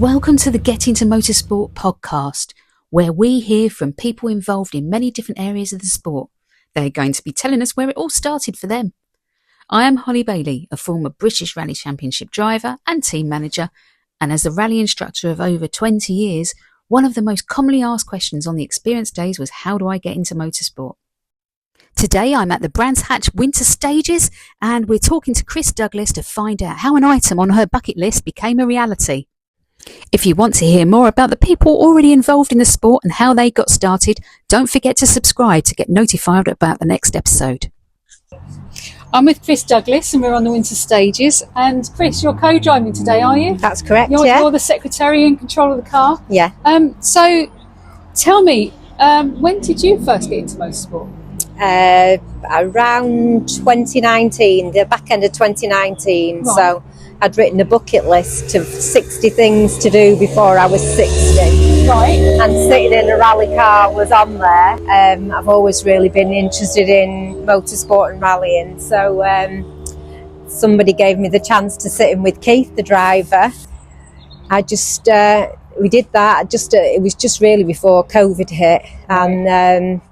Welcome to the Get Into Motorsport podcast, where we hear from people involved in many different areas of the sport. They're going to be telling us where it all started for them. I am Holly Bailey, a former British Rally Championship driver and team manager, and as a rally instructor of over 20 years, one of the most commonly asked questions on the experience days was, how do I get into motorsport? Today I'm at the Brands Hatch Winter Stages, and we're talking to Chris Douglas to find out how an item on her bucket list became a reality. If you want to hear more about the people already involved in the sport and how they got started, don't forget to subscribe to get notified about the next episode. I'm with Chris Douglas and we're on the Winter Stages. And Chris, you're co-driving today, are you? That's correct, You're the secretary in control of the car? Yeah. So tell me, when did you first get into motorsport? Around 2019, the back end of 2019. Right. So I'd written a bucket list of 60 things to do before I was 60. Right. And sitting in a rally car was on there. I've always really been interested in motorsport and rallying. So somebody gave me the chance to sit in with Keith, the driver. I just, we did that. It was just really before COVID hit. And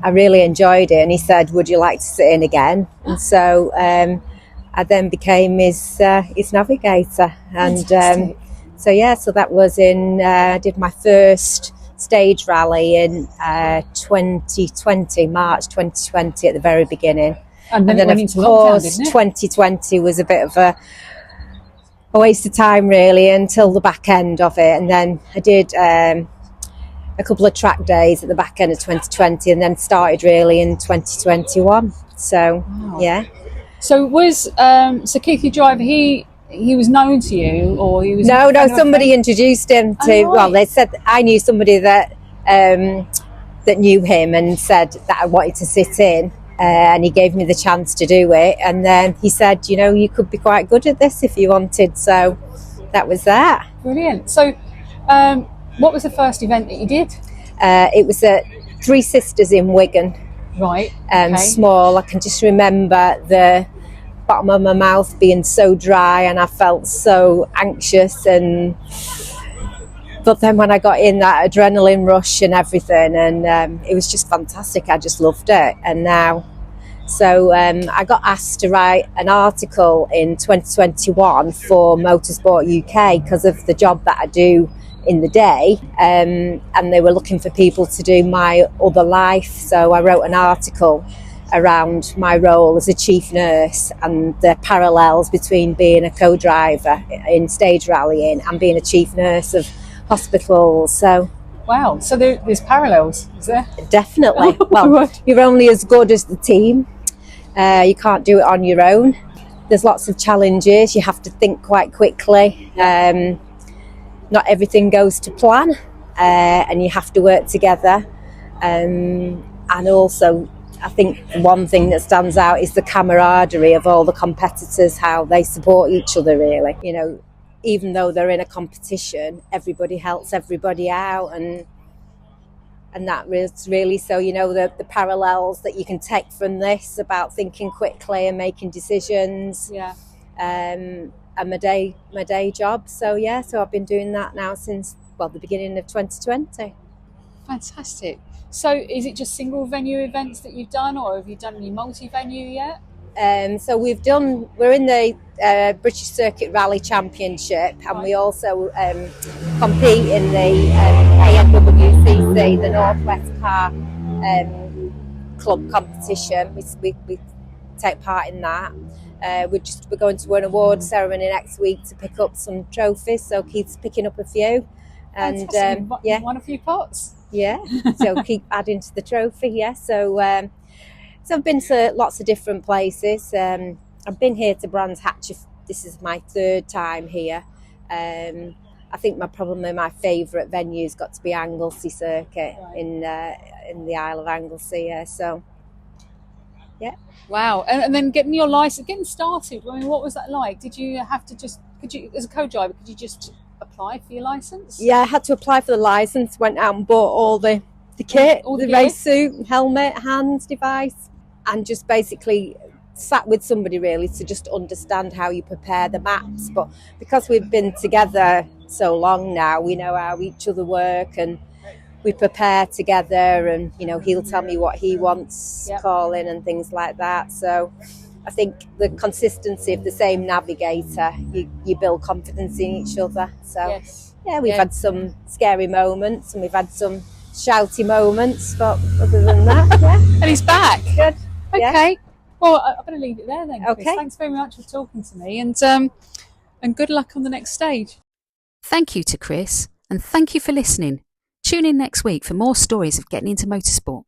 I really enjoyed it. And he said, would you like to sit in again? And so I then became his navigator. And so that was I did my first stage rally in 2020, March 2020 at the very beginning. And then of course 2020 was a bit of a waste of time really until the back end of it. And then I did a couple of track days at the back end of 2020 and then started really in 2021. So, wow. Yeah. So was Keith, your driver, he was known to you, or he was? No, somebody introduced him to. Oh, right. Well, they said I knew somebody that knew him and said that I wanted to sit in, and he gave me the chance to do it. And then he said, you could be quite good at this if you wanted. So that was that. Brilliant. So, what was the first event that you did? It was at Three Sisters in Wigan. Right. Okay. Small. I can just remember the bottom of my mouth being so dry and I felt so anxious, but then when I got in, that adrenaline rush and everything, and it was just fantastic. I just loved it. And now I got asked to write an article in 2021 for Motorsport UK because of the job that I do in the day, and they were looking for people to do my other life. So I wrote an article around my role as a chief nurse and the parallels between being a co-driver in stage rallying and being a chief nurse of hospitals. So wow, so there's parallels, is there? Definitely. Well, you're only as good as the team. You can't do it on your own. There's lots of challenges. You have to think quite quickly. Not everything goes to plan, and you have to work together. And also, I think one thing that stands out is the camaraderie of all the competitors, how they support each other really. Even though they're in a competition, everybody helps everybody out, and that is really so, the parallels that you can take from this about thinking quickly and making decisions. Yeah. And my day job. So I've been doing that now since the beginning of 2020. Fantastic. So is it just single venue events that you've done, or have you done any multi-venue yet? So we're in the British Circuit Rally Championship, and we also compete in the ANWCC, the Northwest Car Club competition. We take part in that. We're going to an award ceremony next week to pick up some trophies. So Keith's picking up a few, and won a few pots. Yeah, so keep adding to the trophy. Yeah, so I've been to lots of different places. I've been here to Brands Hatch. This is my third time here. I think probably my favourite venue's got to be Anglesey Circuit. Right. in the Isle of Anglesey. So. Yeah. Wow. And then getting your license, getting started, I mean, what was that like? Did you have to as a co-driver, could you just apply for your license? Yeah, I had to apply for the license, went out and bought all the kit, all the race suit, helmet, hands, device, and just basically sat with somebody really to just understand how you prepare the maps. But because we've been together so long now, we know how each other work, and we prepare together, and he'll tell me what he wants calling and things like that. So I think the consistency of the same navigator, you build confidence in each other. So we've had some scary moments and we've had some shouty moments, but other than that, And he's back. Good. Okay. Well, I'm going to leave it there then, Chris. Okay. Thanks very much for talking to me, and good luck on the next stage. Thank you to Chris, and thank you for listening. Tune in next week for more stories of getting into motorsport.